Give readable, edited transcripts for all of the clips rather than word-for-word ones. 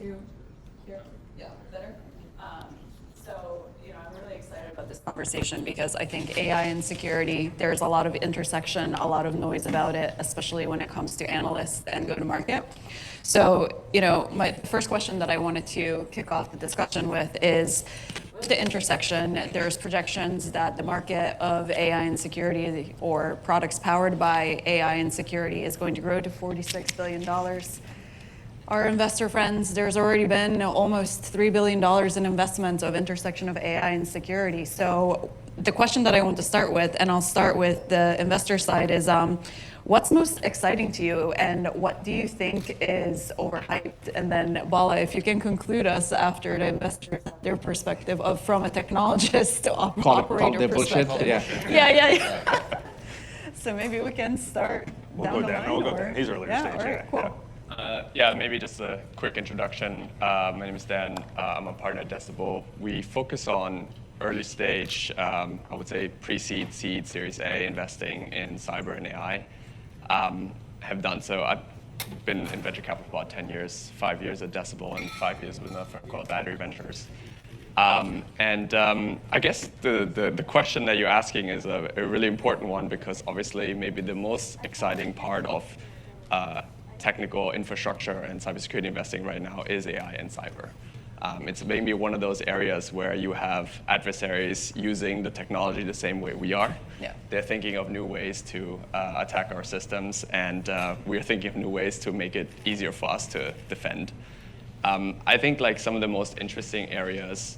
to here? Yeah, better? So, I'm really excited about this conversation because I think AI and security, there's a lot of intersection, a lot of noise about it, especially when it comes to analysts and go-to-market. So, my first question that I wanted to kick off the discussion with is the intersection. There's projections that the market of AI and security or products powered by AI and security is going to grow to $46 billion. Our investor friends, there's already been almost $3 billion in investment of intersection of AI and security. So the question that I want to start with, and I'll start with the investor side, is what's most exciting to you and what do you think is overhyped? And then Bala, if you can conclude us after the investors, their perspective of from a technologist to operator perspective. Yeah. So maybe we can start down the line. We'll go down. He's earlier stage. All right, cool. Maybe just a quick introduction. My name is Dan. I'm a partner at Decibel. We focus on early stage, I would say pre-seed, seed, Series A investing in cyber and AI. Have done so. I've been in venture capital for about 10 years, 5 years at Decibel and 5 years with a firm called Battery Ventures. I guess the question that you're asking is a really important one because obviously maybe the most exciting part of technical infrastructure and cybersecurity investing right now is AI and cyber. It's maybe one of those areas where you have adversaries using the technology the same way we are. Yeah. They're thinking of new ways to attack our systems, and we're thinking of new ways to make it easier for us to defend. I think like some of the most interesting areas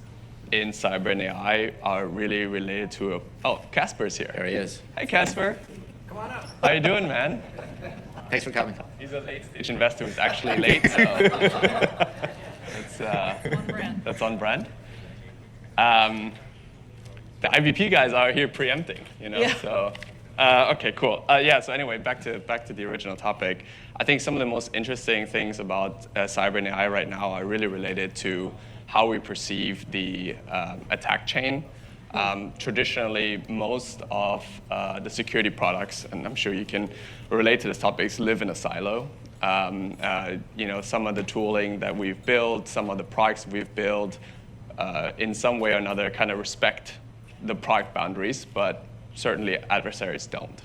in cyber and AI are really related to, Casper's here. There he is. Hi, Casper. Come on up. How you doing, man? Thanks for coming. He's a late-stage investor who's actually late, so that's on brand. The IVP guys are here preempting, Yeah. So, okay, cool. So anyway, back to the original topic. I think some of the most interesting things about cyber and AI right now are really related to how we perceive the attack chain. Traditionally, most of the security products, and I'm sure you can relate to this topic, live in a silo. Some of the tooling that we've built, some of the products we've built, in some way or another kind of respect the product boundaries, but certainly adversaries don't.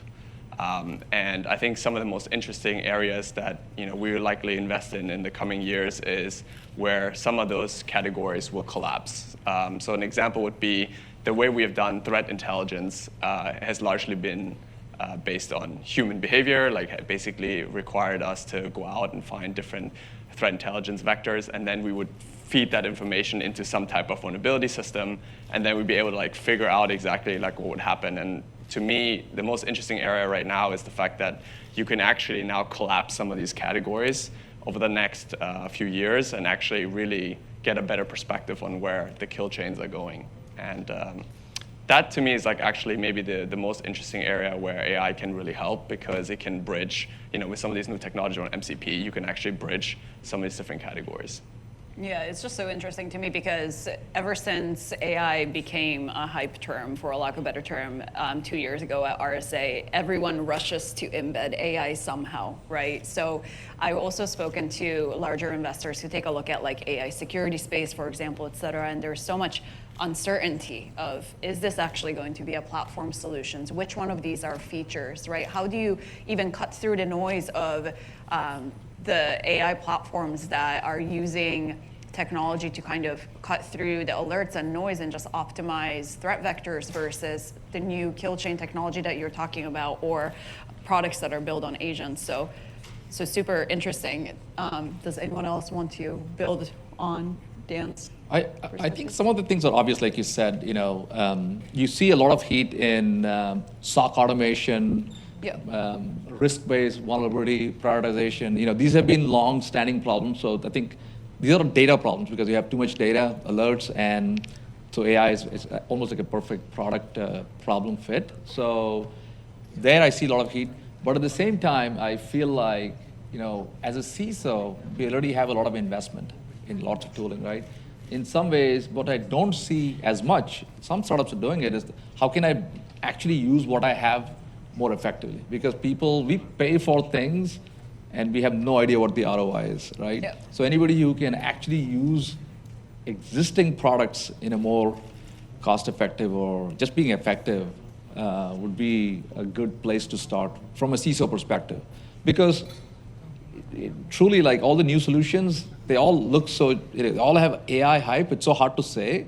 And I think some of the most interesting areas that we will likely invest in the coming years is where some of those categories will collapse. So an example would be the way we have done threat intelligence has largely been based on human behavior, like basically required us to go out and find different threat intelligence vectors, and then we would feed that information into some type of vulnerability system, and then we'd be able to figure out exactly what would happen. And to me, the most interesting area right now is the fact that you can actually now collapse some of these categories over the next few years and actually really get a better perspective on where the kill chains are going. And that to me is actually maybe the most interesting area where AI can really help because it can bridge, with some of these new technology on MCP, you can actually bridge some of these different categories. Yeah, it's just so interesting to me because ever since AI became a hype term, for a lack of a better term, 2 years ago at RSA, everyone rushes to embed AI somehow, right? So I've also spoken to larger investors who take a look at AI security space, for example, et cetera, and there's so much uncertainty of, is this actually going to be a platform solutions? Which one of these are features, right? How do you even cut through the noise of the AI platforms that are using technology to kind of cut through the alerts and noise and just optimize threat vectors versus the new kill chain technology that you're talking about or products that are built on agents. So super interesting. Does anyone else want to build on Dan's? I think some of the things are obvious, like you said. You see a lot of heat in SOC automation, risk-based vulnerability prioritization. These have been long-standing problems. So I think these are data problems because you have too much data, alerts, and so AI is almost like a perfect product problem fit. So there I see a lot of heat. But at the same time, I feel like, as a CISO, we already have a lot of investment in lots of tooling, right? In some ways, what I don't see as much, some startups are doing it, is how can I actually use what I have more effectively? Because we pay for things and we have no idea what the ROI is, right? Yeah. So anybody who can actually use existing products in a more cost-effective or just being effective would be a good place to start from a CISO perspective. Because truly, like all the new solutions, they all look so, they all have AI hype, it's so hard to say.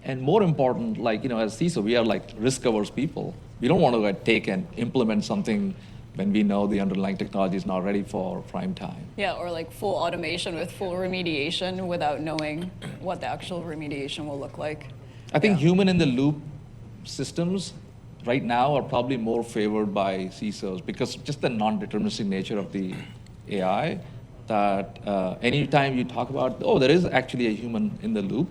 And more important, like, as CISO, we are like risk-averse people. We don't want to take and implement something when we know the underlying technology is not ready for prime time. Yeah, or like full automation with full remediation without knowing what the actual remediation will look like. I think human-in-the-loop systems right now are probably more favored by CISOs because just the non-deterministic nature of the AI, that anytime you talk about, there is actually a human in the loop,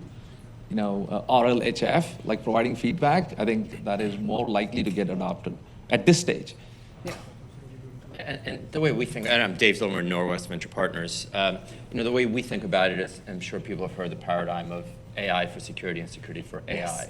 RLHF, like providing feedback, I think that is more likely to get adopted at this stage. Yeah. And the way we think, and I'm Dave Zilmer, Norwest Venture Partners, the way we think about it is, I'm sure people have heard the paradigm of AI for security and security for AI. Yes.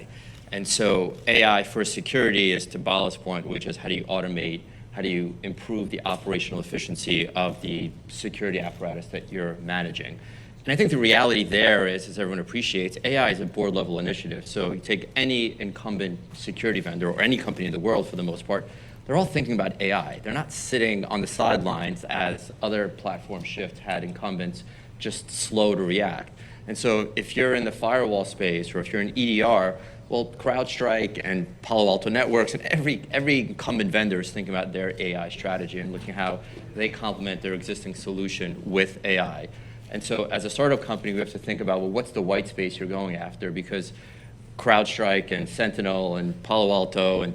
And so AI for security is to Bala's point, which is how do you automate, how do you improve the operational efficiency of the security apparatus that you're managing. And I think the reality there is, as everyone appreciates, AI is a board-level initiative. So you take any incumbent security vendor or any company in the world for the most part, they're all thinking about AI. They're not sitting on the sidelines as other platform shift had incumbents just slow to react. And so if you're in the firewall space or if you're in EDR, well, CrowdStrike and Palo Alto Networks and every incumbent vendor is thinking about their AI strategy and looking how they complement their existing solution with AI. And so as a startup company, we have to think about, well, what's the white space you're going after? Because CrowdStrike and Sentinel and Palo Alto and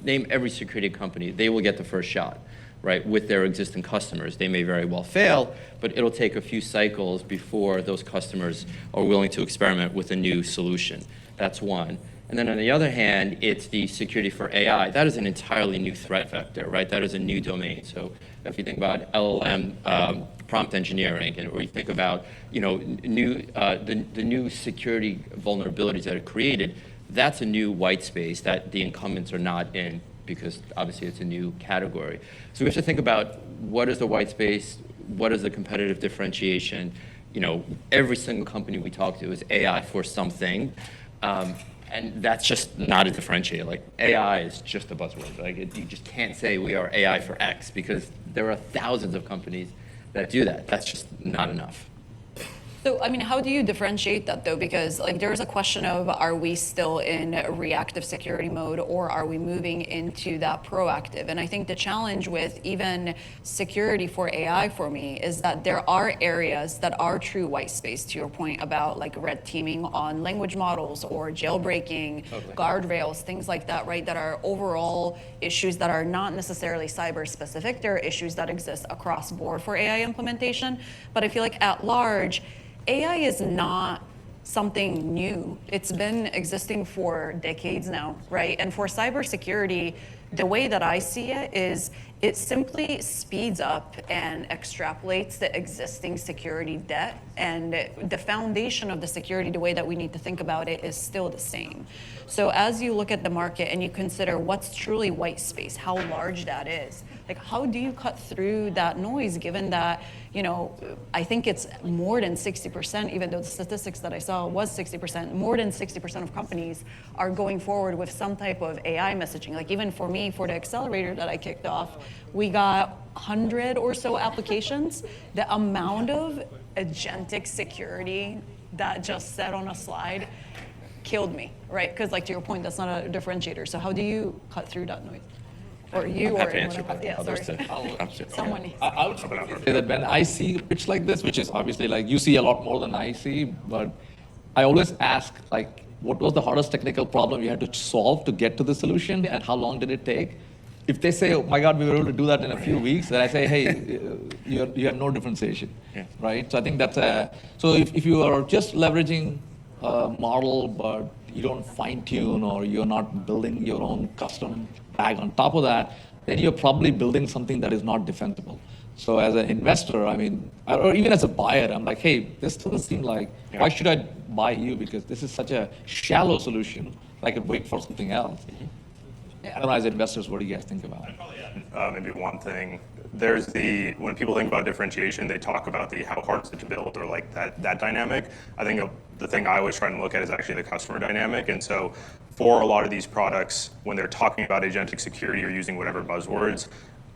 name every security company, they will get the first shot, right, with their existing customers. They may very well fail, but it'll take a few cycles before those customers are willing to experiment with a new solution. That's one. And then on the other hand, it's the security for AI. That is an entirely new threat vector, right? That is a new domain. So if you think about LLM prompt engineering, or you think about the new security vulnerabilities that are created, that's a new white space that the incumbents are not in because obviously it's a new category. So we have to think about what is the white space, what is the competitive differentiation. Every single company we talk to is AI for something. And that's just not a differentiator. Like AI is just a buzzword. Like you just can't say we are AI for X because there are thousands of companies that do that. That's just not enough. So, how do you differentiate that though? Because there's a question of, are we still in reactive security mode or are we moving into that proactive? And I think the challenge with even security for AI for me is that there are areas that are true white space, to your point about red teaming on language models or jailbreaking, guardrails, things like that, right? That are overall issues that are not necessarily cyber specific. There are issues that exist across board for AI implementation. But I feel like at large, AI is not something new. It's been existing for decades now, right? And for cybersecurity, the way that I see it is it simply speeds up and extrapolates the existing security debt, and the foundation of the security, the way that we need to think about it, is still the same. So as you look at the market and you consider what's truly white space, how large that is, how do you cut through that noise, given that, I think it's more than 60%, even though the statistics that I saw was 60%, more than 60% of companies are going forward with some type of AI messaging. Even for me, for the accelerator that I kicked off, we got 100 or so applications. The amount of agentic security that just said on a slide killed me, right? Because to your point, that's not a differentiator. So how do you cut through that noise? Or you, or Happy to answer. yeah, sorry. Someone. I would say that when I see a pitch like this, which is obviously you see a lot more than I see, but I always ask what was the hardest technical problem you had to solve to get to the solution, and how long did it take? If they say, oh my God, we were able to do that in a few weeks, then I say, hey, you have no differentiation, right? So I think that's so if you are just leveraging a model, but you don't fine tune or you're not building your own custom bag on top of that, then you're probably building something that is not defensible. So as an investor, or even as a buyer, I'm like, hey, this doesn't seem like, why should I buy you? Because this is such a shallow solution. I could wait for something else. I don't know, as investors, what do you guys think about it? Maybe one thing there's when people think about differentiation, they talk about how hard is it to build or like that dynamic. I think the thing I always try to look at is actually the customer dynamic. And so for a lot of these products, when they're talking about agentic security or using whatever buzzwords,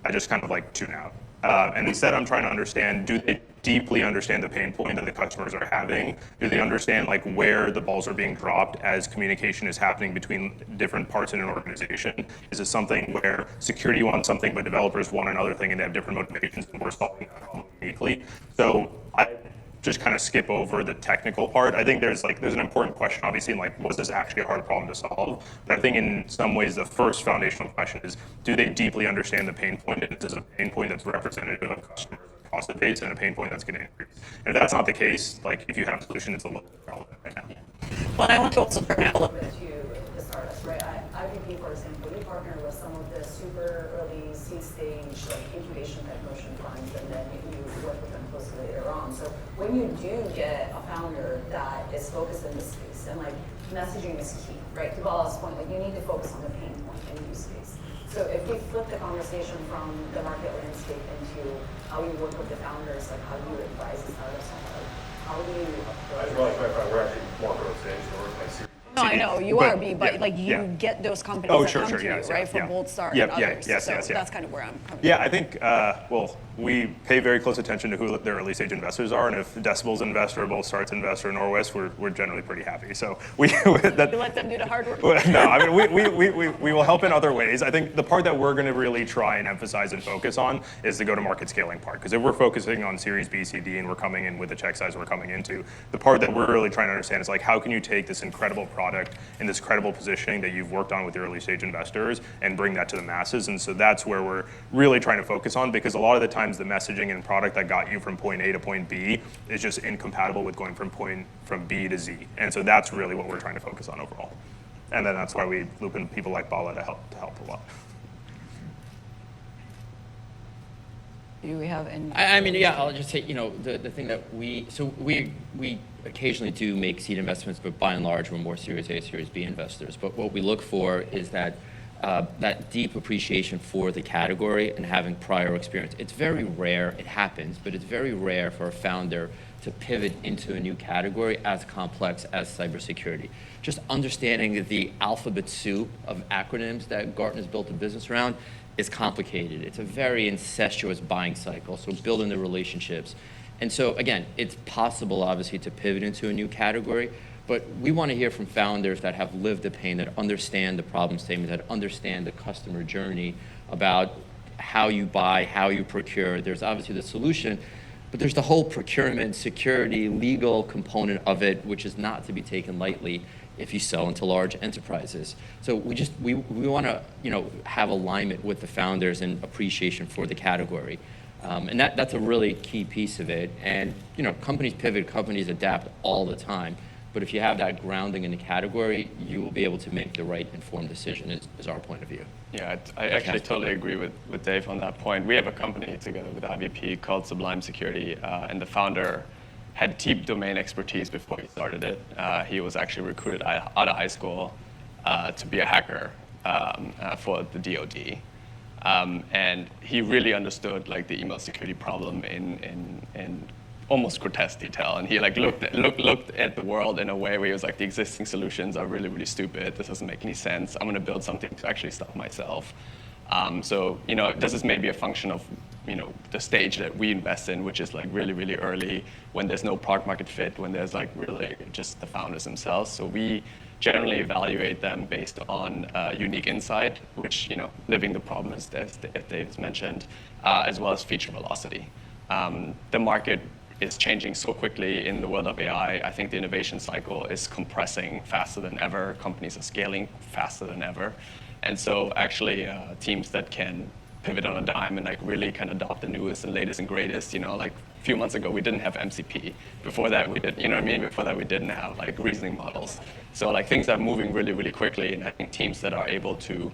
I just kind of like tune out. And instead, I'm trying to understand, do they deeply understand the pain point that the customers are having? Do they understand like where the balls are being dropped as communication is happening between different parts in an organization? Is it something where security wants something, but developers want another thing and they have different motivations and we're solving that problem uniquely? So I just kind of skip over the technical part. I think there's an important question, obviously, in like, was this actually a hard problem to solve? But I think in some ways, the first foundational question is, do they deeply understand the pain point? And is it a pain point that's representative of customers' cost of base and a pain point that's going to increase? And if that's not the case, like if you have a solution, it's a little bit relevant right now. Well, I want to also bring out a little bit. To the startups, right? IVP, for example, we partner with some of the super early seed stage, like incubation type motion funds, and then you work with them closely later on. So when you do get a founder that is focused in this space, and like messaging is key, right? To Bala's point, like you need to focus on the pain point and use case. So if we flip the conversation from the market landscape into how you work with the founders, like how you advise the startups on how do you approach? I just realized we're actually more growth stage, so we're like No, I know, you But, are, B, but yeah, like you yeah. get those companies Oh, that sure, come sure, to you, yes, right, yes, from yeah. Bold Start Yep, and yeah, others. yes, So yes, yeah. that's kind of where I'm coming Yeah, from. I think, well, we pay very close attention to who their early stage investors are, and if Decibel's investor, Bold Start's investor, or Norwest, we're generally pretty happy. So we You let them do the hard work. no, I mean, we will help in other ways. I think the part that we're going to really try and emphasize and focus on is the go-to-market scaling part. Because if we're focusing on Series B, C, D, and we're coming in with the check size we're coming into, the part that we're really trying to understand is like, how can you take this incredible product and this credible positioning that you've worked on with your early stage investors and bring that to the masses? And so that's where we're really trying to focus on, because a lot of the times the messaging and product that got you from point A to point B is just incompatible with going from B to Z. And so that's really what we're trying to focus on overall. And then that's why we loop in people like Bala to help a lot. Do we have any? I mean, yeah, I'll just say, the thing that we occasionally do make seed investments, but by and large, we're more Series A, Series B investors. But what we look for is that deep appreciation for the category and having prior experience. It's very rare, it happens, but it's very rare for a founder to pivot into a new category as complex as cybersecurity. Just understanding the alphabet soup of acronyms that Gartner's built a business around is complicated. It's a very incestuous buying cycle, so building the relationships. And so again, it's possible obviously to pivot into a new category, but we want to hear from founders that have lived the pain, that understand the problem statement, that understand the customer journey about how you buy, how you procure. There's obviously the solution, but there's the whole procurement, security, legal component of it, which is not to be taken lightly if you sell into large enterprises. So we want to have alignment with the founders and appreciation for the category. And that's a really key piece of it. And companies pivot, companies adapt all the time. But if you have that grounding in the category, you will be able to make the right informed decision, is our point of view. Yeah, I actually totally agree with Dave on that point. We have a company together with IVP called Sublime Security, and the founder had deep domain expertise before he started it. He was actually recruited out of high school to be a hacker for the DoD. And he really understood like the email security problem in almost grotesque detail. And he like looked at the world in a way where he was like, the existing solutions are really, really stupid. This doesn't make any sense. I'm gonna build something to actually stop myself. So this is maybe a function of the stage that we invest in, which is like really, really early, when there's no product market fit, when there's like really just the founders themselves. So we generally evaluate them based on unique insight, which living the problem, as Dave's mentioned, as well as feature velocity. The market is changing so quickly in the world of AI. I think the innovation cycle is compressing faster than ever. Companies are scaling faster than ever. And so actually teams that can pivot on a dime and like really kind of adopt the newest and latest and greatest, like a few months ago we didn't have MCP. Before that we did, before that we didn't have like reasoning models. So like things are moving really, really quickly, and I think teams that are able to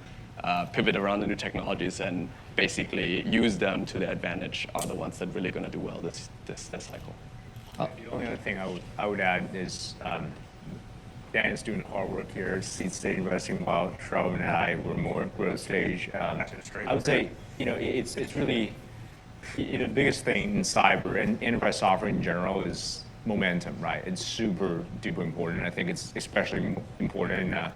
pivot around the new technologies and basically use them to their advantage are the ones that really going to do well this cycle. The only other thing I would add is Dan is doing hard work here, seed stage investing, while Shravan and I were more growth stage. I would say, it's really The biggest thing in cyber and enterprise software in general is momentum, right? It's super duper important. I think it's especially important in a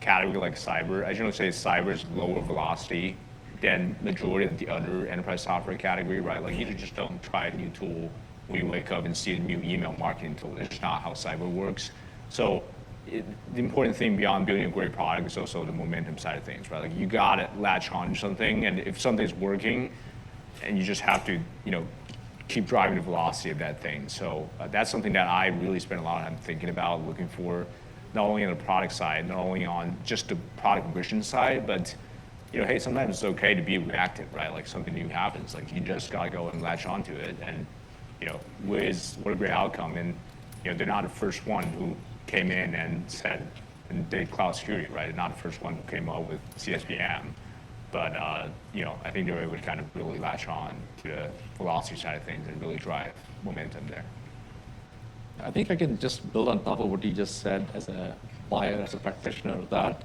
category like cyber. I generally say cyber is lower velocity than majority of the other enterprise software category, right? Like you just don't try a new tool when you wake up and see a new email marketing tool. It's just not how cyber works. So the important thing beyond building a great product is also the momentum side of things, right? Like you gotta latch on to something, and if something's working, and you just have to, keep driving the velocity of that thing. So that's something that I really spend a lot of time thinking about, looking for, not only on the product side, not only on just the product vision side, but hey, sometimes it's okay to be reactive, right? Like something new happens, like you just gotta go and latch onto it, and what a great outcome. And they're not the first one who came in and said and did cloud security, right? They're not the first one who came up with CSPM. But I think they would kind of really latch on to the velocity side of things and really drive momentum there. I think I can just build on top of what you just said as a buyer, as a practitioner, that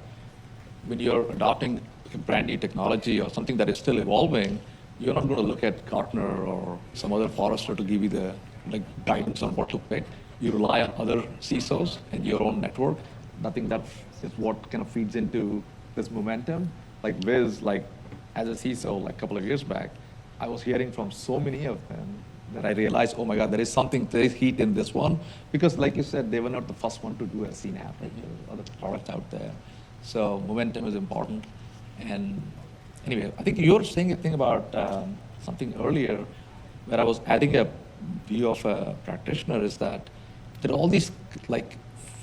when you're adopting a brand new technology or something that is still evolving, you're not going to look at Gartner or some other Forrester to give you the guidance on what to pick. You rely on other CISOs and your own network. I think that is what kind of feeds into this momentum. Like Wiz, as a CISO, a couple of years back, I was hearing from so many of them that I realized, oh my God, there is heat in this one. Because like you said, they were not the first one to do a CNAPP, right? There were other products out there. So momentum is important. And anyway, I think you were saying a thing about something earlier where I was adding a view of a practitioner is that there are all these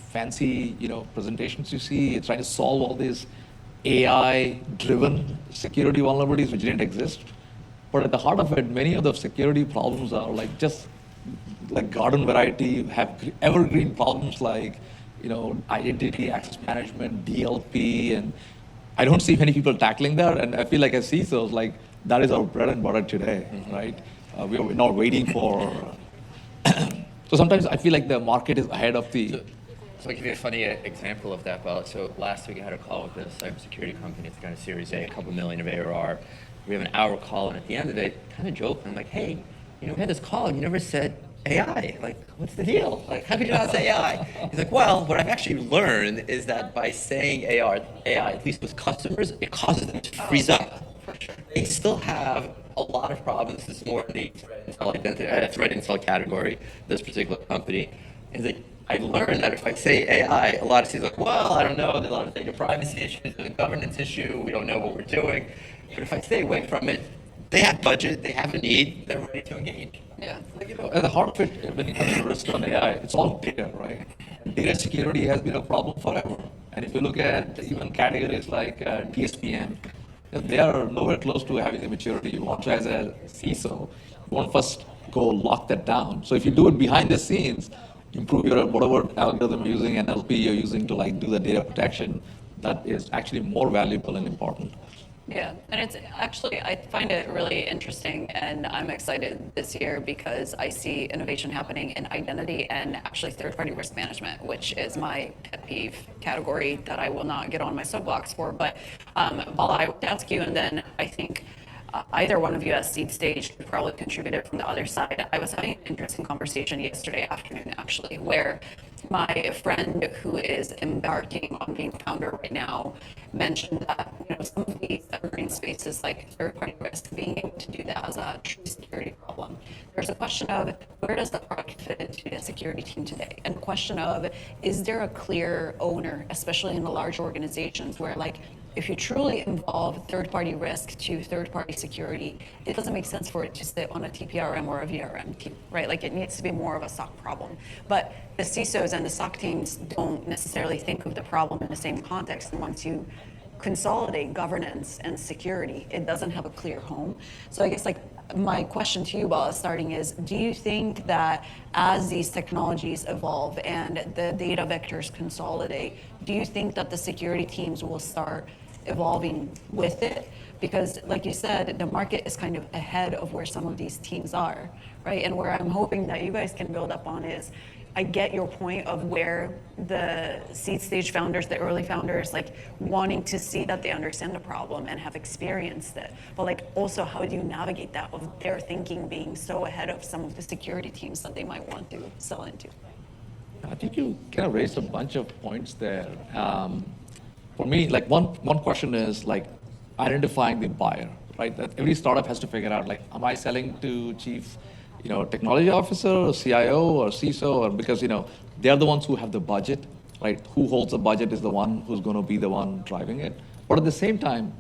fancy, presentations you see, it's trying to solve all these AI-driven security vulnerabilities which didn't exist. But at the heart of it, many of the security problems are just garden variety, have evergreen problems like, identity, access management, DLP, and I don't see many people tackling that. And I feel like as CISOs, that is our bread and butter today, right? We're not waiting for. So sometimes I feel like the market is ahead of the. So I'll give you a funny example of that, Bella. So last week I had a call with a cybersecurity company. It's kind of Series A, a couple million of ARR. We have an hour call, and at the end of it, kind of joking, I'm like, hey, we had this call, and you never said AI. What's the deal? How could you not say AI? He's like, well, what I've actually learned is that by saying AI, at least with customers, it causes them to freeze up. They still have a lot of problems. This is more in the threat intel category, this particular company. Is that I learned that if I say AI, a lot of people are like, well, I don't know, there's a lot of data privacy issues, there's a governance issue, we don't know what we're doing. But if I stay away from it, they have budget, they have a need, they're ready to engage. Yeah. At the heart of it, when it comes to risk on AI, it's all data, right? Data security has been a problem forever. And if you look at even categories like DSPM, they are nowhere close to having the maturity you want. So as a CISO, you want to first go lock that down. So if you do it behind the scenes, improve your whatever algorithm you're using, NLP you're using to do the data protection, that is actually more valuable and important. Yeah, and it's actually, I find it really interesting, and I'm excited this year because I see innovation happening in identity and actually third-party risk management, which is my pet peeve category that I will not get on my soapbox for. But Bala, I would ask you, and then I think either one of you at seed stage could probably contribute it from the other side. I was having an interesting conversation yesterday afternoon, actually, where my friend who is embarking on being founder right now mentioned that some of these evergreen spaces like third-party risk, being able to do that as a true security problem. There's a question of where does the product fit into the security team today, and a question of is there a clear owner, especially in the large organizations where if you truly involve third-party risk to third-party security, it doesn't make sense for it to sit on a TPRM or a VRM team, right? It needs to be more of a SOC problem. But the CISOs and the SOC teams don't necessarily think of the problem in the same context. And once you consolidate governance and security, it doesn't have a clear home. So I guess my question to you, Bala, starting is, do you think that as these technologies evolve and the data vectors consolidate, do you think that the security teams will start evolving with it? Because like you said, the market is kind of ahead of where some of these teams are, right? And where I'm hoping that you guys can build up on is, I get your point of where the seed stage founders, the early founders, like wanting to see that they understand the problem and have experienced it. But like also, how do you navigate that of their thinking being so ahead of some of the security teams that they might want to sell into? I think you kind of raised a bunch of points there. For me, like one question is like identifying the buyer, right? That every startup has to figure out, like, am I selling to chief, technology officer or CIO or CISO, or because, they're the ones who have the budget, right? Who holds the budget is the one who's going to be the one driving it. But at the same time,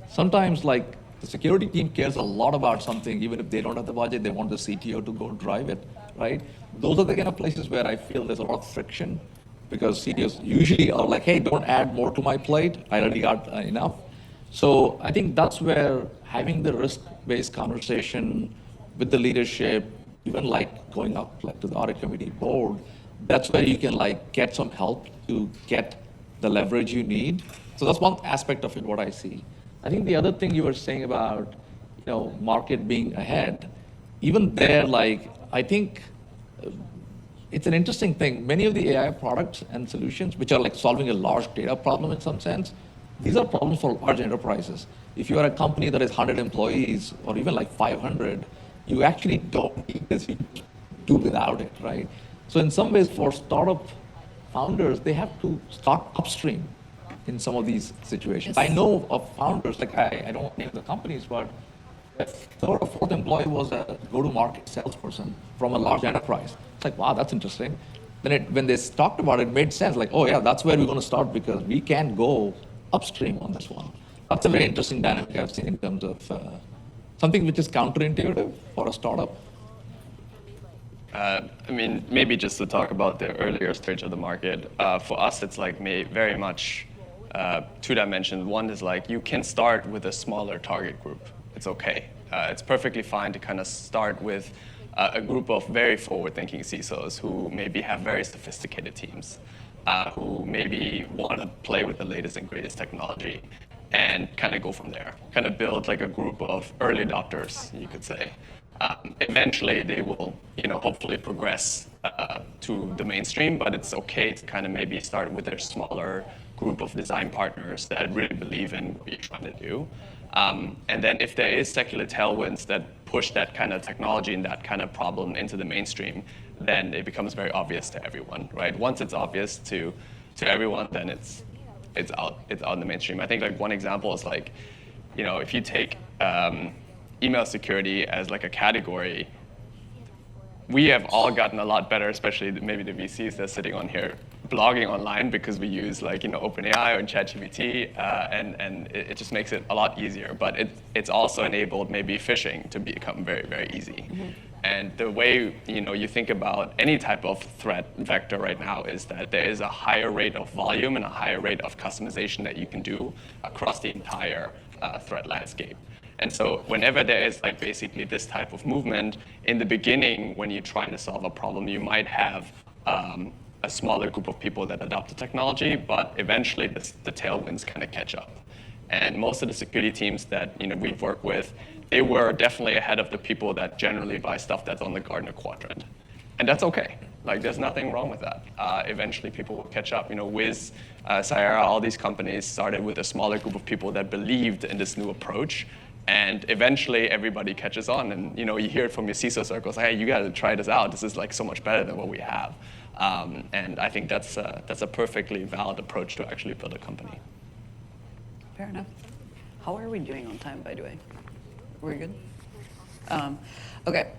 sometimes like the security team cares a lot about something, even if they don't have the budget, they want the CTO to go drive it, right? Those are the kind of places where I feel there's a lot of friction, because CTOs usually are like, hey, don't add more to my plate, I already got enough. So I think that's where having the risk-based conversation with the leadership, even like going up like to the audit committee board, that's where you can like get some help to get the leverage you need. So that's one aspect of it, what I see. I think the other thing you were saying about, market being ahead, even there, like, I think it's an interesting thing. Many of the AI products and solutions, which are like solving a large data problem in some sense, these are problems for large enterprises. If you are a company that is 100 employees or even like 500, you actually don't need this, you do without it, right? So in some ways, for startup founders, they have to start upstream in some of these situations. Yes. I know of founders, like I don't name the companies, but a third or fourth employee was a go-to-market salesperson from a large enterprise. It's like, wow, that's interesting. Then when they talked about it, it made sense. Like, oh yeah, that's where we're going to start, because we can go upstream on this one. That's a very interesting dynamic I've seen in terms of something which is counterintuitive for a startup. Maybe just to talk about the earlier stage of the market, for us, it's like very much two dimensions. One is like you can start with a smaller target group. It's okay. It's perfectly fine to kind of start with a group of very forward-thinking CISOs who maybe have very sophisticated teams, who maybe want to play with the latest and greatest technology, and kind of go from there. Kind of build like a group of early adopters, you could say. Eventually, they will, hopefully progress to the mainstream, but it's okay to kind of maybe start with a smaller group of design partners that really believe in what you're trying to do. And then if there is secular tailwinds that push that kind of technology and that kind of problem into the mainstream, then it becomes very obvious to everyone, right? Once it's obvious to everyone, then it's out in the mainstream. I think like one example is like, if you take email security as like a category, we have all gotten a lot better, especially maybe the VCs that's sitting on here, blogging online, because we use like OpenAI or ChatGPT, and it just makes it a lot easier. But it's also enabled maybe phishing to become very, very easy. Mm-hmm. And the way you think about any type of threat vector right now is that there is a higher rate of volume and a higher rate of customization that you can do across the entire threat landscape. And so whenever there is like basically this type of movement, in the beginning, when you're trying to solve a problem, you might have a smaller group of people that adopt the technology, but eventually the tailwinds kind of catch up. And most of the security teams that we've worked with, they were definitely ahead of the people that generally buy stuff that's on the Gartner quadrant. And that's okay. Like, there's nothing wrong with that. Eventually, people will catch up. Wiz, Sierra, all these companies started with a smaller group of people that believed in this new approach. And eventually, everybody catches on. And you hear it from your CISO circles, hey, you got to try this out. This is like so much better than what we have. And I think that's a perfectly valid approach to actually build a company. Fair enough. How are we doing on time, by the way? We're good? Okay.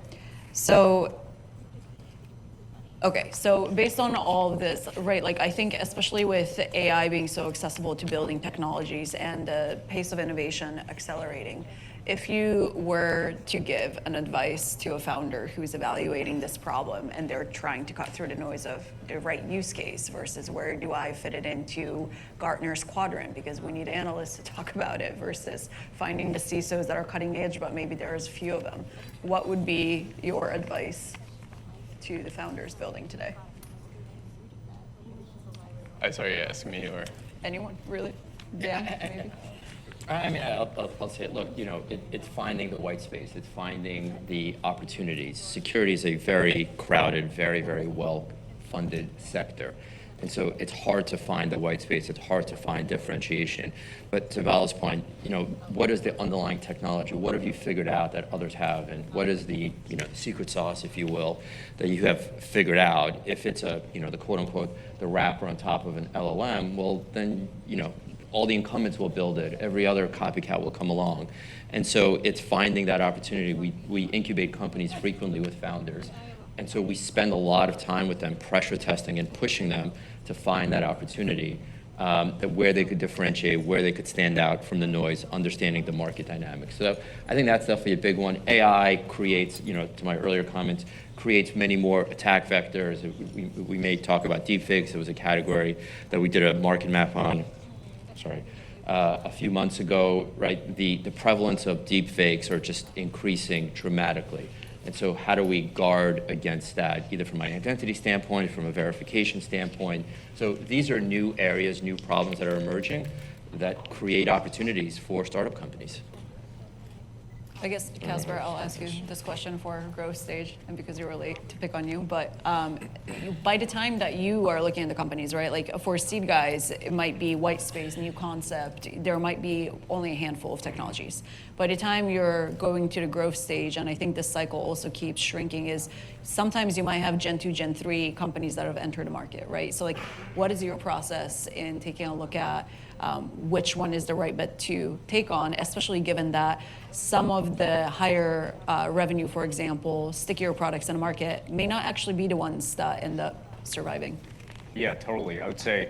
So based on all of this, right, like I think especially with AI being so accessible to building technologies and the pace of innovation accelerating, if you were to give an advice to a founder who's evaluating this problem and they're trying to cut through the noise of the right use case versus where do I fit it into Gartner's quadrant because we need analysts to talk about it versus finding the CISOs that are cutting edge, but maybe there's few of them, what would be your advice to the founders building today? Sorry, you asked me or? Anyone, really? Dan, maybe? I'll say it. Look, it's finding the white space. It's finding the opportunities. Security is a very crowded, very, very well funded sector. And so it's hard to find the white space, it's hard to find differentiation. But to Val's point, what is the underlying technology? What have you figured out that others have? And what is the, secret sauce, if you will, that you have figured out? If it's the quote unquote, the wrapper on top of an LLM, well, then, all the incumbents will build it. Every other copycat will come along. And so it's finding that opportunity. We incubate companies frequently with founders. And so we spend a lot of time with them pressure testing and pushing them to find that opportunity, that where they could differentiate, where they could stand out from the noise, understanding the market dynamics. So I think that's definitely a big one. AI creates, to my earlier comments, creates many more attack vectors. We may talk about deepfakes. It was a category that we did a market map on, a few months ago, right? The prevalence of deepfakes are just increasing dramatically. And so how do we guard against that, either from an identity standpoint, from a verification standpoint? So these are new areas, new problems that are emerging that create opportunities for startup companies. I guess, Casper, I'll ask you this question for growth stage, and because you're late to pick on you, but by the time that you are looking at the companies, right, like for seed guys, it might be white space, new concept, there might be only a handful of technologies. By the time you're going to the growth stage, and I think this cycle also keeps shrinking, is sometimes you might have Gen 2, Gen 3 companies that have entered the market, right? So like, what is your process in taking a look at which one is the right bet to take on, especially given that some of the higher revenue, for example, stickier products in the market may not actually be the ones that end up surviving? Yeah, totally. I would say,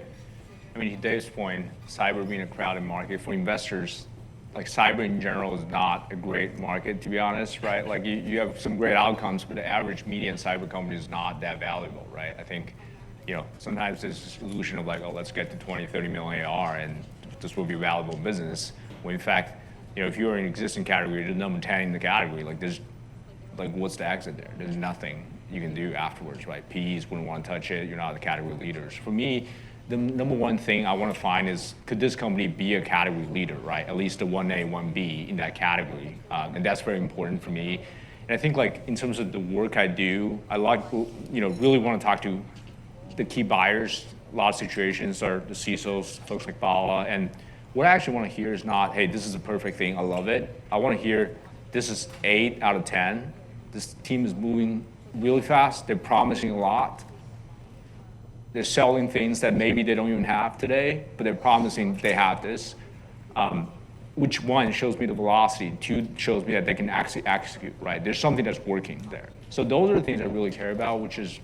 to Dave's point, cyber being a crowded market for investors, like cyber in general is not a great market, to be honest, right? Like you have some great outcomes, but the average median cyber company is not that valuable, right? I think, sometimes there's this illusion of like, oh, let's get to 20, 30 million AR and this will be a valuable business. When in fact, if you're in an existing category, you're number 10 in the category, what's the exit there? There's nothing you can do afterwards, right? PEs wouldn't want to touch it. You're not the category leaders. For me, the number one thing I want to find is, could this company be a category leader, right? At least a 1A, 1B in that category. And that's very important for me. And I think in terms of the work I do, I really want to talk to the key buyers. A lot of situations are the CISOs, folks like Bala. And what I actually want to hear is not, hey, this is a perfect thing, I love it. I want to hear, this is 8 out of 10. This team is moving really fast. They're promising a lot. They're selling things that maybe they don't even have today, but they're promising they have this. Which one shows me the velocity, 2 shows me that they can actually execute, right? There's something that's working there. So those are the things I really care about, which is,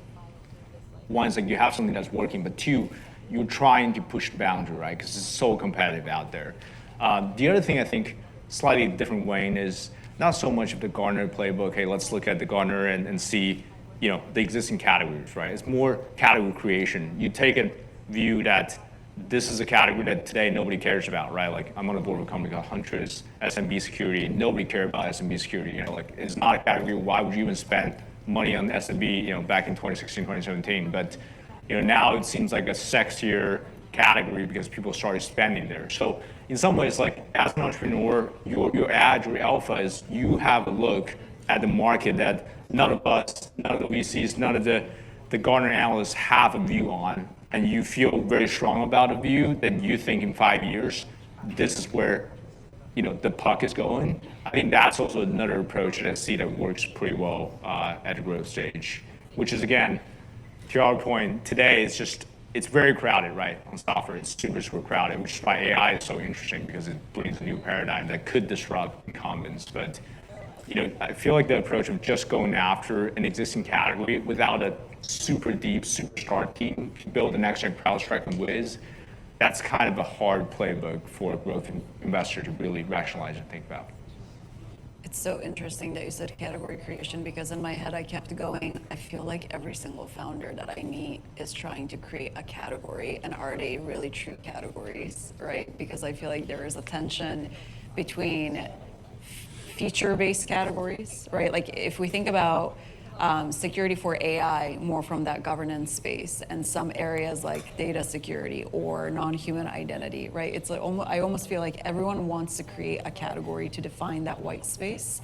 one is like you have something that's working, but 2, you're trying to push the boundary, right? Because it's so competitive out there. The other thing I think, slightly different vein, is not so much of the Gartner playbook. Hey, let's look at the Gartner and see, the existing categories, right? It's more category creation. You take a view that this is a category that today nobody cares about, right? Like I'm on the board of a company called Huntress, SMB security. Nobody cared about SMB security. It's not a category. Why would you even spend money on SMB, back in 2016, 2017? But now it seems like a sexier category because people started spending there. So in some ways, like as an entrepreneur, your edge or alpha is you have a look at the market that none of us, none of the VCs, none of the Gartner analysts have a view on, and you feel very strong about a view that you think in 5 years, this is where the puck is going. I think that's also another approach that I see that works pretty well at the growth stage, which is, again, to our point, today it's very crowded, right? On software, it's super, super crowded, which is why AI is so interesting because it brings a new paradigm that could disrupt incumbents. But I feel like the approach of just going after an existing category without a super deep, superstar team to build the next gen CrowdStrike and Wiz, that's kind of a hard playbook for a growth investor to really rationalize and think about. It's so interesting that you said category creation, because in my head I kept going, I feel like every single founder that I meet is trying to create a category, and are they really true categories, right? Because I feel like there is a tension between feature-based categories, right? Like if we think about security for AI more from that governance space, and some areas like data security or non-human identity, right? It's like I almost feel like everyone wants to create a category to define that white space,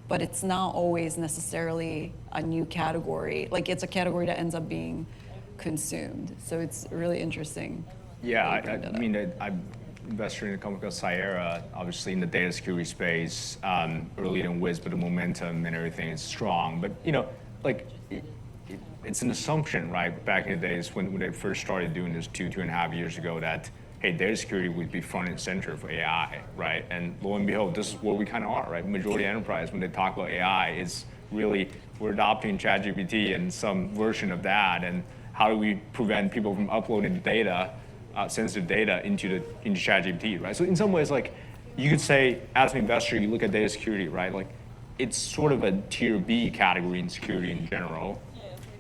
but it's not always necessarily a new category. Like it's a category that ends up being consumed. So it's really interesting. Yeah, that you bring that up. I mean, I'm invested in a company called Sierra, obviously in the data security space, early in Wiz, but the momentum and everything is strong. But like it's an assumption, right? Back in the days when they first started doing this 2.5 years ago, that hey, data security would be front and center for AI, right? And lo and behold, this is where we kind of are, right? Majority of enterprise, when they talk about AI, is really we're adopting ChatGPT and some version of that, and how do we prevent people from uploading data, sensitive data into ChatGPT, right? So in some ways, like you could say, as an investor, you look at data security, right? Like it's sort of a tier B category in security in general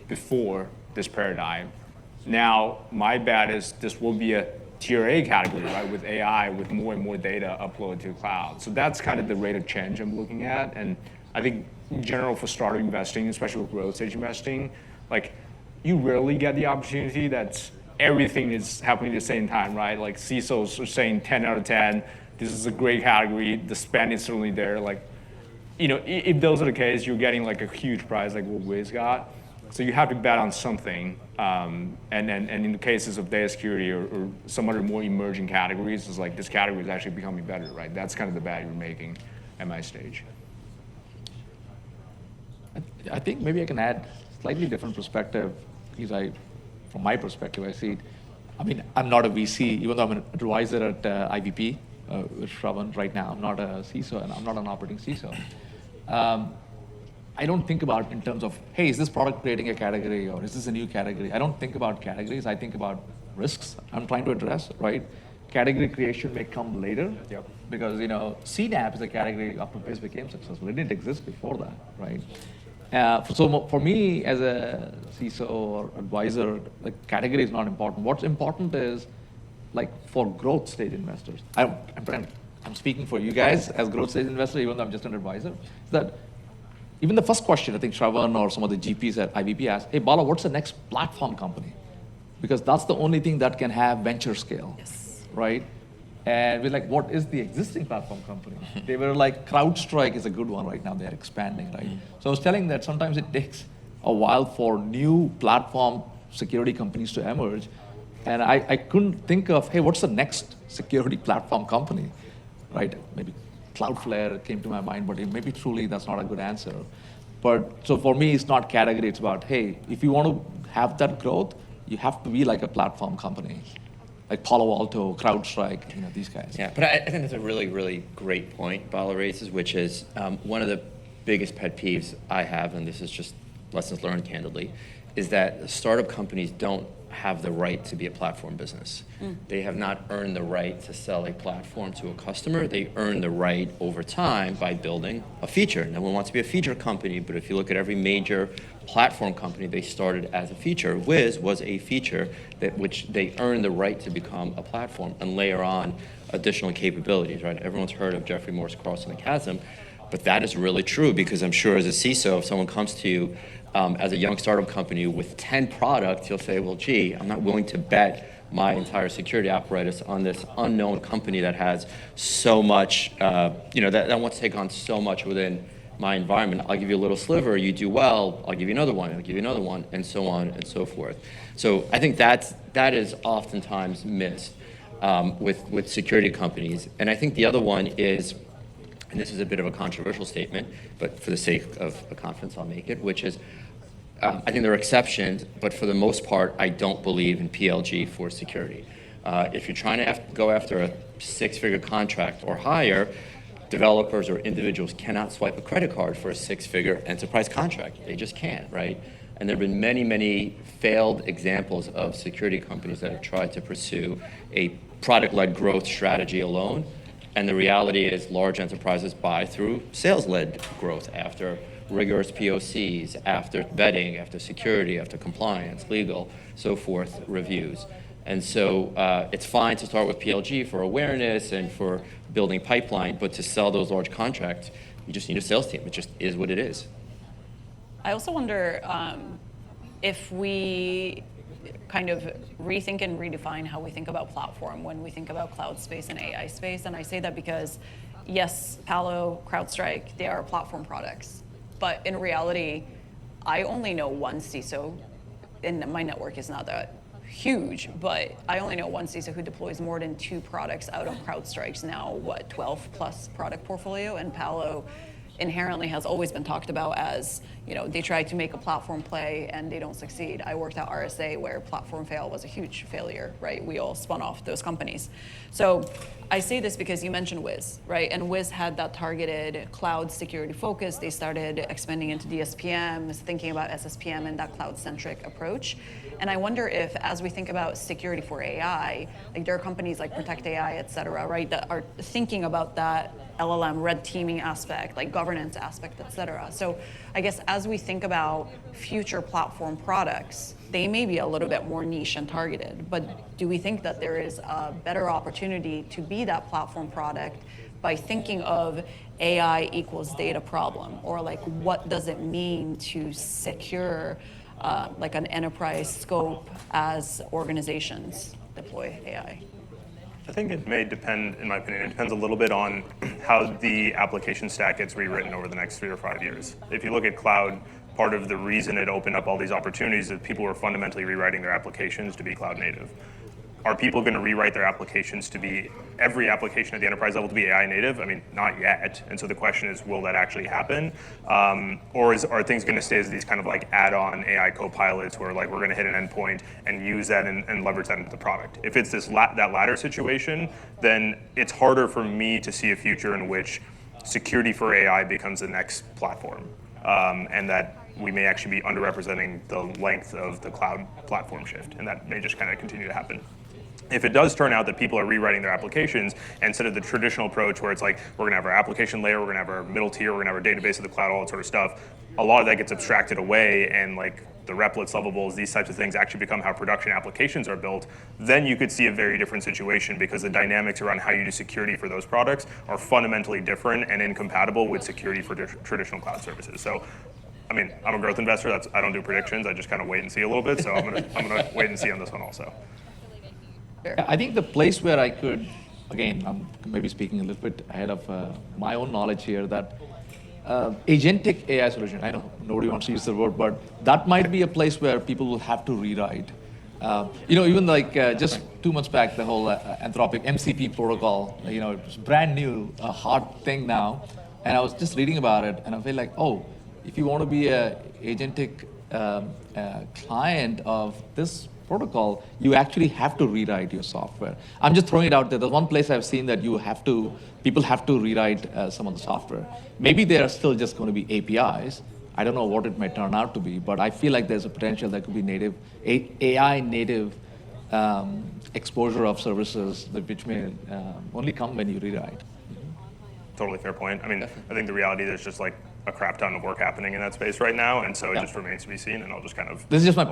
before this paradigm. Now, my bet is this will be a tier A category, right? With AI, with more and more data uploaded to the cloud. So that's kind of the rate of change I'm looking at. And I think in general for startup investing, especially with growth stage investing, like you rarely get the opportunity that's everything is happening at the same time, right? Like CISOs are saying 10 out of 10, this is a great category, the spend is certainly there. Like, if those are the case, you're getting like a huge prize like what Wiz got. So you have to bet on something. And in the cases of data security or some other more emerging categories, it's like this category is actually becoming better, right? That's kind of the bet you're making at my stage. I think maybe I can add slightly different perspective, because from my perspective, I see it. I mean, I'm not a VC, even though I'm an advisor at IVP with Shravan right now. I'm not a CISO, and I'm not an operating CISO. I don't think about in terms of, hey, is this product creating a category, or is this a new category? I don't think about categories. I think about risks I'm trying to address, right? Category creation may come later. Yep. Because, CNAP is a category after Wiz became successful. It didn't exist before that, right? So for me, as a CISO or advisor, the category is not important. What's important is, like, for growth stage investors. I'm speaking for you guys as growth stage investors, even though I'm just an advisor. Is that even the first question, I think Shravan or some of the GPs at IVP asked, hey, Bala, what's the next platform company? Because that's the only thing that can have venture scale, right? And we're like, what is the existing platform company? They were like, CrowdStrike is a good one right now. They're expanding, right? So I was telling that sometimes it takes a while for new platform security companies to emerge. And I couldn't think of, hey, what's the next security platform company, right? Maybe Cloudflare came to my mind, but maybe truly that's not a good answer. But so for me, it's not category. It's about, hey, if you want to have that growth, you have to be like a platform company, like Palo Alto, CrowdStrike, these guys. Yeah, but I think that's a really, really great point Bala raises, which is one of the biggest pet peeves I have, and this is just lessons learned candidly, is that startup companies don't have the right to be a platform business. They have not earned the right to sell a platform to a customer. They earn the right over time by building a feature. No one wants to be a feature company, but if you look at every major platform company, they started as a feature. Wiz was a feature which they earned the right to become a platform and layer on additional capabilities, right? Everyone's heard of Jeffrey Moore's Crossing the Chasm, but that is really true, because I'm sure as a CISO, if someone comes to you as a young startup company with 10 products, you'll say, well, gee, I'm not willing to bet my entire security apparatus on this unknown company that has so much, that wants to take on so much within my environment. I'll give you a little sliver, you do well, I'll give you another one, I'll give you another one, and so on and so forth. So I think that is oftentimes missed with security companies. And I think the other one is, and this is a bit of a controversial statement, but for the sake of a conference, I'll make it, which is, I think there are exceptions, but for the most part, I don't believe in PLG for security. If you're trying to go after a six-figure contract or higher, developers or individuals cannot swipe a credit card for a six-figure enterprise contract. They just can't, right? And there have been many, many failed examples of security companies that have tried to pursue a product-led growth strategy alone. And the reality is large enterprises buy through sales-led growth after rigorous POCs, after vetting, after security, after compliance, legal, so forth, reviews. And so it's fine to start with PLG for awareness and for building pipeline, but to sell those large contracts, you just need a sales team. It just is what it is. I also wonder if we kind of rethink and redefine how we think about platform when we think about cloud space and AI space. And I say that because, yes, Palo, CrowdStrike, they are platform products. But in reality, I only know one CISO and my network is not that huge, but I only know one CISO who deploys more than 2 products out of CrowdStrike's now, 12 plus product portfolio, and Palo inherently has always been talked about as, they try to make a platform play and they don't succeed. I worked at RSA where platform fail was a huge failure, right? We all spun off those companies. So I say this because you mentioned Wiz, right? And Wiz had that targeted cloud security focus. They started expanding into DSPM, thinking about SSPM and that cloud-centric approach. And I wonder if, as we think about security for AI, like there are companies like Protect AI, et cetera, right, that are thinking about that LLM red teaming aspect, like governance aspect, et cetera. So I guess as we think about future platform products, they may be a little bit more niche and targeted, but do we think that there is a better opportunity to be that platform product by thinking of AI equals data problem, or like what does it mean to secure like an enterprise scope as organizations deploy AI? I think it may depend, in my opinion, it depends a little bit on how the application stack gets rewritten over the next 3 or 5 years. If you look at cloud, part of the reason it opened up all these opportunities is people were fundamentally rewriting their applications to be cloud native. Are people going to rewrite their applications to be, every application at the enterprise level to be AI native? I mean, not yet. And so the question is, will that actually happen? Or are things going to stay as these kind of like add-on AI co-pilots where like we're going to hit an endpoint and use that and leverage that into the product? If it's that latter situation, then it's harder for me to see a future in which security for AI becomes the next platform. And that we may actually be underrepresenting the length of the cloud platform shift. And that may just kind of continue to happen. If it does turn out that people are rewriting their applications instead of the traditional approach where it's like, we're gonna have our application layer, we're gonna have our middle tier, we're gonna have our database of the cloud, all that sort of stuff, a lot of that gets abstracted away and like the replets, lovables, these types of things actually become how production applications are built, then you could see a very different situation because the dynamics around how you do security for those products are fundamentally different and incompatible with security for traditional cloud services. So, I mean, I'm a growth investor, I don't do predictions, I just kind of wait and see a little bit, so I'm gonna wait and see on this one also. I think the place where I could, again, I'm maybe speaking a little bit ahead of my own knowledge here, that agentic AI solution, I know nobody wants to use the word, but that might be a place where people will have to rewrite. Even like just 2 months back, the whole Anthropic MCP protocol, it's brand new, a hot thing now. And I was just reading about it and I feel like, if you want to be a agentic client of this protocol, you actually have to rewrite your software. I'm just throwing it out there. The one place I've seen that people have to rewrite some of the software. Maybe they are still just going to be APIs. I don't know what it might turn out to be, but I feel like there's a potential that could be AI native exposure of services which may only come when you rewrite. Totally fair point. I mean, I think the reality there's just like a crap ton of work happening in that space right now, and so it just remains to be seen. And I'll just kind of. This is just my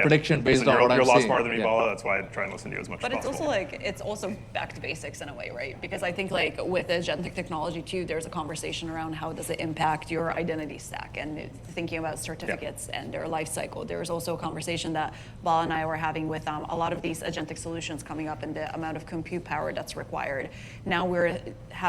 prediction based on what I'm seeing. You're a lot smarter than me, Bala. That's why I try and listen to you as much as possible. But it's also back to basics in a way, right? Because I think like with agentic technology too, there's a conversation around how does it impact your identity stack and thinking about certificates and their life cycle. There's also a conversation that Bala and I were having with a lot of these agentic solutions coming up and the amount of compute power that's required. Now we're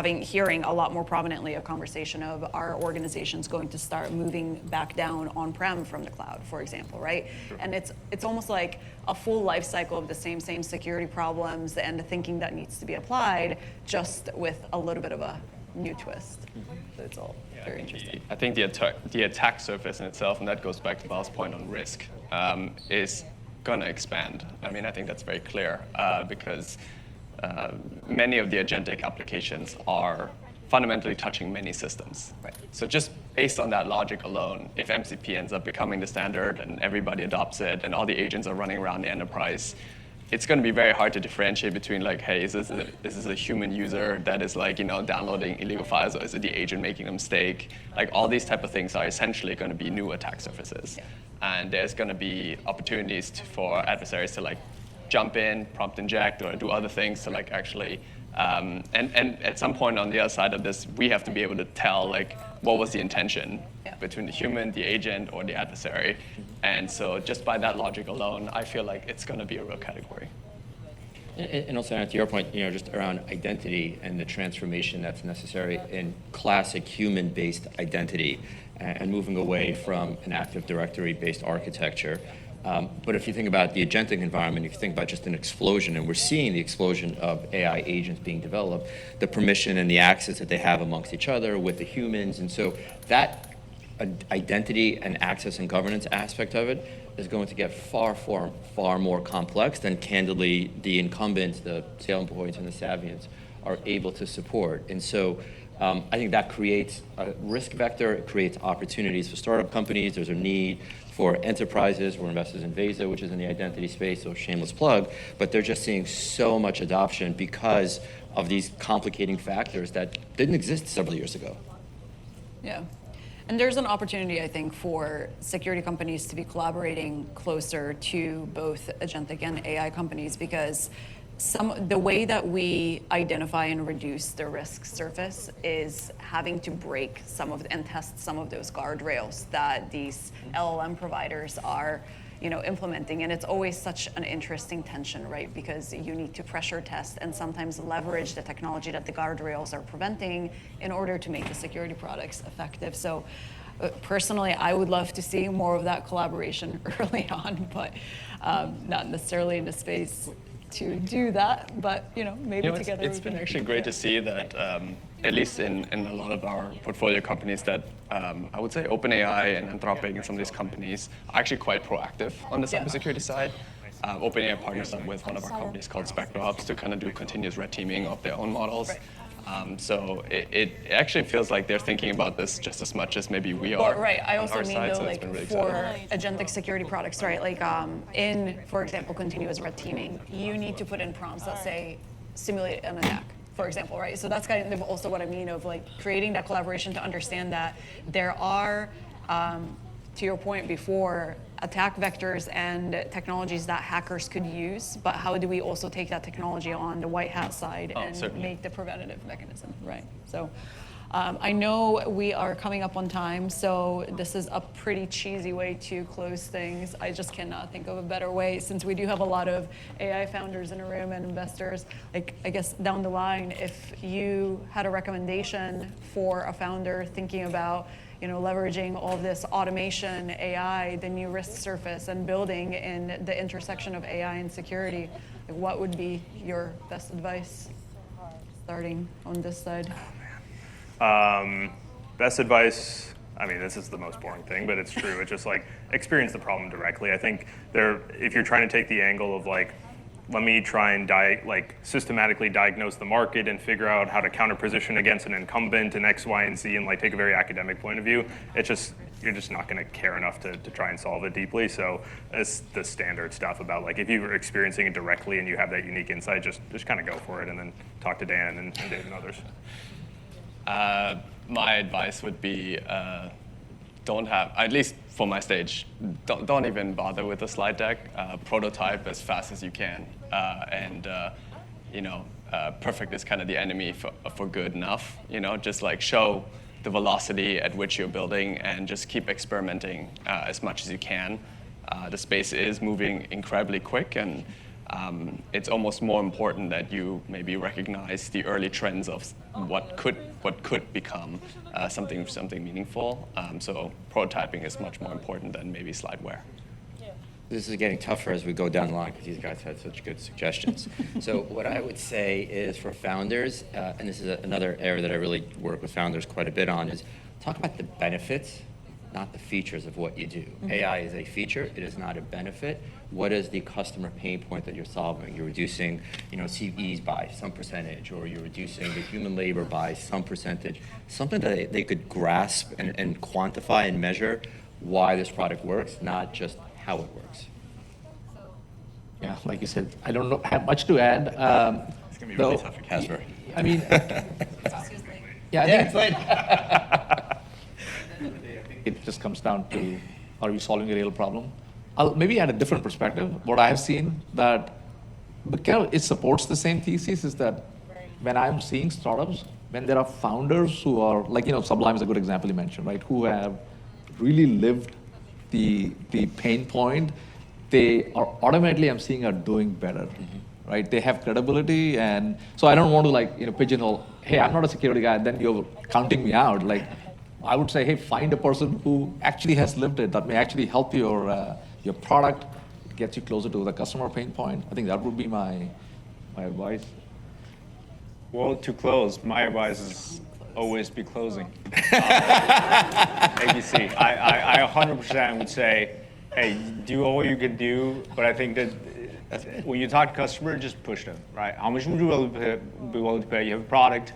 hearing a lot more prominently a conversation of our organizations going to start moving back down on-prem from the cloud, for example, right? Sure. And it's almost like a full life cycle of the same security problems and the thinking that needs to be applied, just with a little bit of a new twist. So it's all very interesting. I think the attack surface in itself, and that goes back to Val's point on risk, is going to expand. I mean, I think that's very clear because many of the agentic applications are fundamentally touching many systems. Right. So just based on that logic alone, if MCP ends up becoming the standard and everybody adopts it and all the agents are running around the enterprise, it's going to be very hard to differentiate between like, hey, is this a human user that is like, downloading illegal files, or is it the agent making a mistake? Like all these type of things are essentially going to be new attack surfaces. Yeah. And there's going to be opportunities for adversaries to like jump in, prompt inject, or do other things to like actually and at some point on the other side of this, we have to be able to tell like what was the intention between the human, the agent, or the adversary. And so just by that logic alone, I feel like it's going to be a real category. And also to your point, just around identity and the transformation that's necessary in classic human-based identity and moving away from an Active Directory-based architecture. But if you think about the agentic environment, if you think about just an explosion, and we're seeing the explosion of AI agents being developed, the permission and the access that they have amongst each other with the humans, and so that identity and access and governance aspect of it is going to get far more complex than candidly the incumbents, the SailPoints and the Savians are able to support. And so I think that creates a risk vector, it creates opportunities for startup companies. There's a need for enterprises. We're investors in Vesa, which is in the identity space, so shameless plug, but they're just seeing so much adoption because of these complicating factors that didn't exist several years ago. Yeah. And there's an opportunity, I think, for security companies to be collaborating closer to both agentic and AI companies, because the way that we identify and reduce the risk surface is having to break and test some of those guardrails that these LLM providers are implementing. And it's always such an interesting tension, right? Because you need to pressure test and sometimes leverage the technology that the guardrails are preventing in order to make the security products effective. So personally, I would love to see more of that collaboration early on, but not necessarily in the space to do that, but maybe together. It's been actually great to see that, at least in a lot of our portfolio companies, that I would say OpenAI and Anthropic and some of these companies are actually quite proactive on the cybersecurity side. OpenAI partners up with one of our companies called SpectroHubs to kind of do continuous red teaming of their own models. Right. So it actually feels like they're thinking about this just as much as maybe we are. Well, right. I on also our mean side, though, so it's like been really for exciting. agentic security products, right? Like in, for example, continuous red teaming, you need to put in prompts that say simulate an attack, for example, right? So that's kind of also what I mean of like creating that collaboration to understand that there are, to your point before, attack vectors and technologies that hackers could use, but how do we also take that technology on the white hat side and certainly. make the preventative mechanism, right? So I know we are coming up on time, so this is a pretty cheesy way to close things. I just cannot think of a better way, since we do have a lot of AI founders in the room and investors. Like, I guess down the line, if you had a recommendation for a founder thinking about leveraging all this automation, AI, the new risk surface, and building in the intersection of AI and security, like what would be your best advice, starting on this side? Best advice, I mean, this is the most boring thing, but it's true. It's just like experience the problem directly. I think if you're trying to take the angle of like, let me try and systematically diagnose the market and figure out how to counter position against an incumbent and X, Y, and Z, and like take a very academic point of view, you're just not going to care enough to try and solve it deeply. So it's the standard stuff about like if you're experiencing it directly and you have that unique insight, just kind of go for it and then talk to Dan and Dave and others. My advice would be at least for my stage, don't even bother with the slide deck. Prototype as fast as you can, and perfect is kind of the enemy for good enough. Just like show the velocity at which you're building and just keep experimenting as much as you can. The space is moving incredibly quick, and it's almost more important that you maybe recognize the early trends of what could become something meaningful. So prototyping is much more important than maybe slideware. This is getting tougher as we go down the line because these guys had such good suggestions. So what I would say is for founders, and this is another area that I really work with founders quite a bit on, is talk about the benefits, not the features of what you do. Mm-hmm. AI is a feature, it is not a benefit. What is the customer pain point that you're solving? You're reducing CVs by some percentage, or you're reducing the human labor by some percentage. Something that they could grasp and quantify and measure why this product works, not just how it works. Yeah, like you said, I don't have much to add. It's going to be really tough for Casper. I mean, yeah, I think it just comes down to, are you solving a real problem? I'll maybe add a different perspective. What I've seen but it supports the same thesis is that when I'm seeing startups, when there are founders who are, like, Sublime is a good example you mentioned, right? Who have really lived the pain point, they are automatically, I'm seeing, are doing better, right? They have credibility, and so I don't want to pigeonhole, hey, I'm not a security guy, and then you're counting me out. Like, I would say, hey, find a person who actually has lived it that may actually help your your product, it gets you closer to the customer pain point. I think that would be my advice. Well, to close, my advice is always be closing. ABC. I 100% would say, hey, do all you can do, but I think that when you talk to customer, just push them, right? How much would you be willing to pay? You have a product.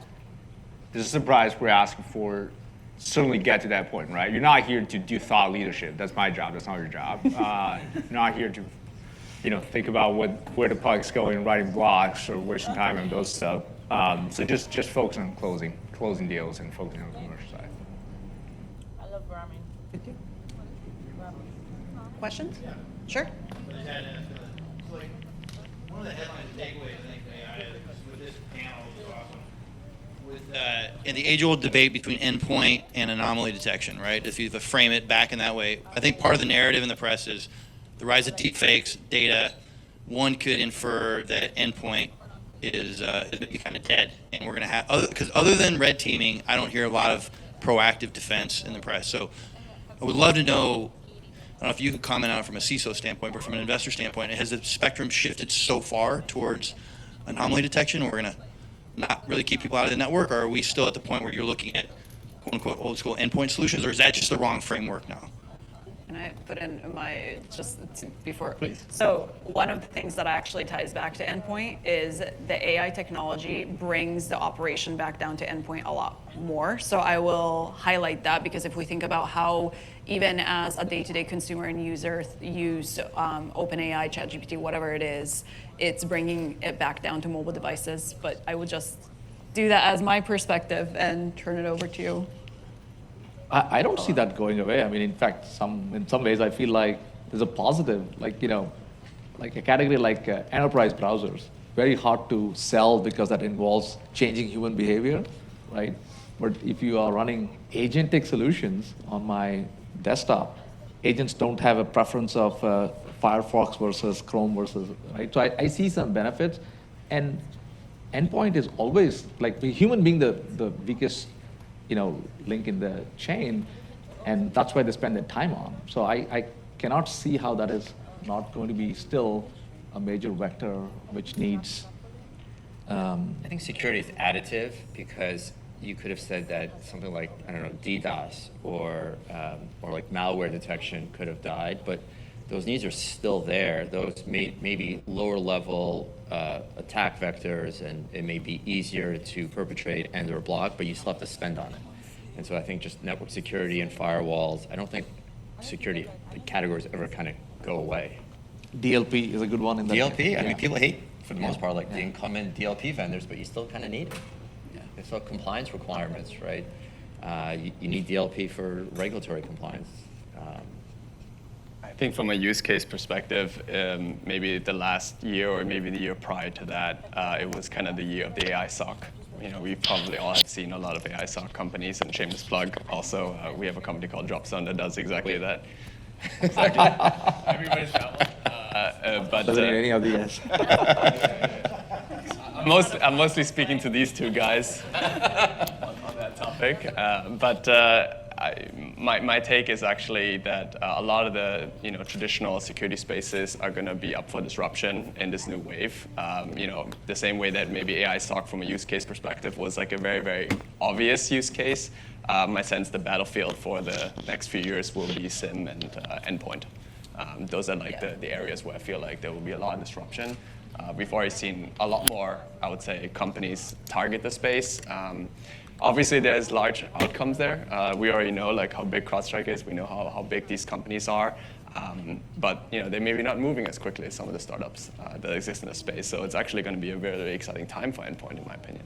This is a price we're asking for. Certainly get to that point, right? You're not here to do thought leadership. That's my job. That's not your job. You're not here to, think about where the puck's going, writing blogs or wasting time on those stuff. So just focus on closing deals and focusing on the commercial side. I love ramen. Questions? Sure. But it had, so like, one of the headlines and takeaways, I think, AI with this panel was awesome. With in the age-old debate between endpoint and anomaly detection, right? If you frame it back in that way, I think part of the narrative in the press is the rise of deepfakes data. One could infer that endpoint is kind of dead, and we're going to have because other than red teaming, I don't hear a lot of proactive defense in the press. So I would love to know. I don't know if you could comment on it from a CISO standpoint, but from an investor standpoint, has the spectrum shifted so far towards anomaly detection, or we're going to not really keep people out of the network, or are we still at the point where you're looking at quote-unquote old school endpoint solutions, or is that just the wrong framework now? Can I put in my, before? Please. So one of the things that actually ties back to endpoint is the AI technology brings the operation back down to endpoint a lot more. So I will highlight that, because if we think about how even as a day-to-day consumer and user use OpenAI, ChatGPT, whatever it is, it's bringing it back down to mobile devices. But I would just do that as my perspective and turn it over to you. I don't see that going away. I mean, in fact, in some ways, I feel like there's a positive, like a category like enterprise browsers, very hard to sell because that involves changing human behavior, right? But if you are running agentic solutions on my desktop, agents don't have a preference of Firefox versus Chrome versus, right? So I see some benefits, and endpoint is always, like, the human being the weakest link in the chain, and that's why they spend their time on. So I cannot see how that is not going to be still a major vector which needs. I think security is additive, because you could have said that something like, I don't know, DDoS or like malware detection could have died, but those needs are still there. Those may be lower level attack vectors, and it may be easier to perpetrate and or block, but you still have to spend on it. And so I think just network security and firewalls, I don't think security categories ever kind of go away. DLP is a good one in that. DLP, I mean, people hate, for the most part, like the incumbent DLP vendors, but you still kind of need it. It's all compliance requirements, right? You need DLP for regulatory compliance. I think from a use case perspective, maybe the last year or maybe the year prior to that, it was kind of the year of the AI SOC. We probably all have seen a lot of AI SOC companies, and shameless plug also, we have a company called Dropzone that does exactly that. Exactly. Everybody's got one. But Doesn't need any of these. I'm mostly speaking to these two guys on that topic. My take is actually that a lot of the traditional security spaces are going to be up for disruption in this new wave. The same way that maybe AI SOC from a use case perspective was like a very, very obvious use case. My sense the battlefield for the next few years will be SIM and endpoint. Those are like the areas where I feel like there will be a lot of disruption. We've already seen a lot more, I would say, companies target the space. Obviously, there's large outcomes there. We already know like how big CrowdStrike is. We know how big these companies are. But they may be not moving as quickly as some of the startups that exist in the space. So it's actually going to be a very, very exciting time for endpoint, in my opinion.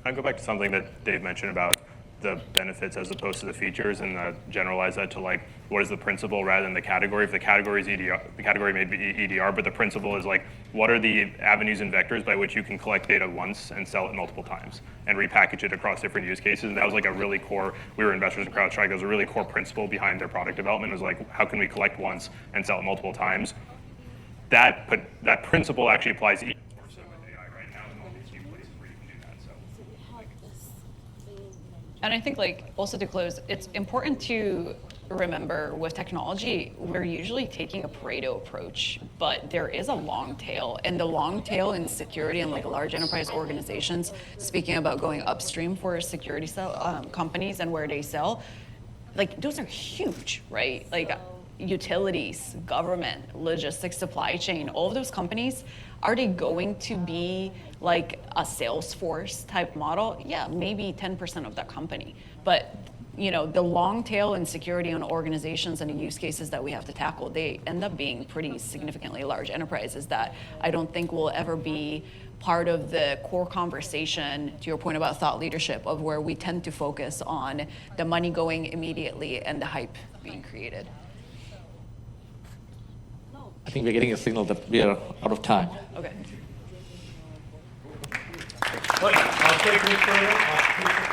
I'll go back to something that Dave mentioned about the benefits as opposed to the features, and generalize that to like what is the principle rather than the category. If the category is EDR, the category may be EDR, but the principle is like what are the avenues and vectors by which you can collect data once and sell it multiple times and repackage it across different use cases. And that was like a really core, we were investors in CrowdStrike, that was a really core principle behind their product development, was like how can we collect once and sell it multiple times. That principle actually applies to And I think, like, also to close, it's important to remember with technology, we're usually taking a Pareto approach, but there is a long tail, and the long tail in security and like large enterprise organizations, speaking about going upstream for security companies and where they sell, like those are huge, right? Like utilities, government, logistics, supply chain, all of those companies, are they going to be like a Salesforce type model? Yeah, maybe 10% of that company. But the long tail in security on organizations and the use cases that we have to tackle, they end up being pretty significantly large enterprises that I don't think will ever be part of the core conversation, to your point about thought leadership, of where we tend to focus on the money going immediately and the hype being created. I think we're getting a signal that we are out of time. Okay. I'll take this further.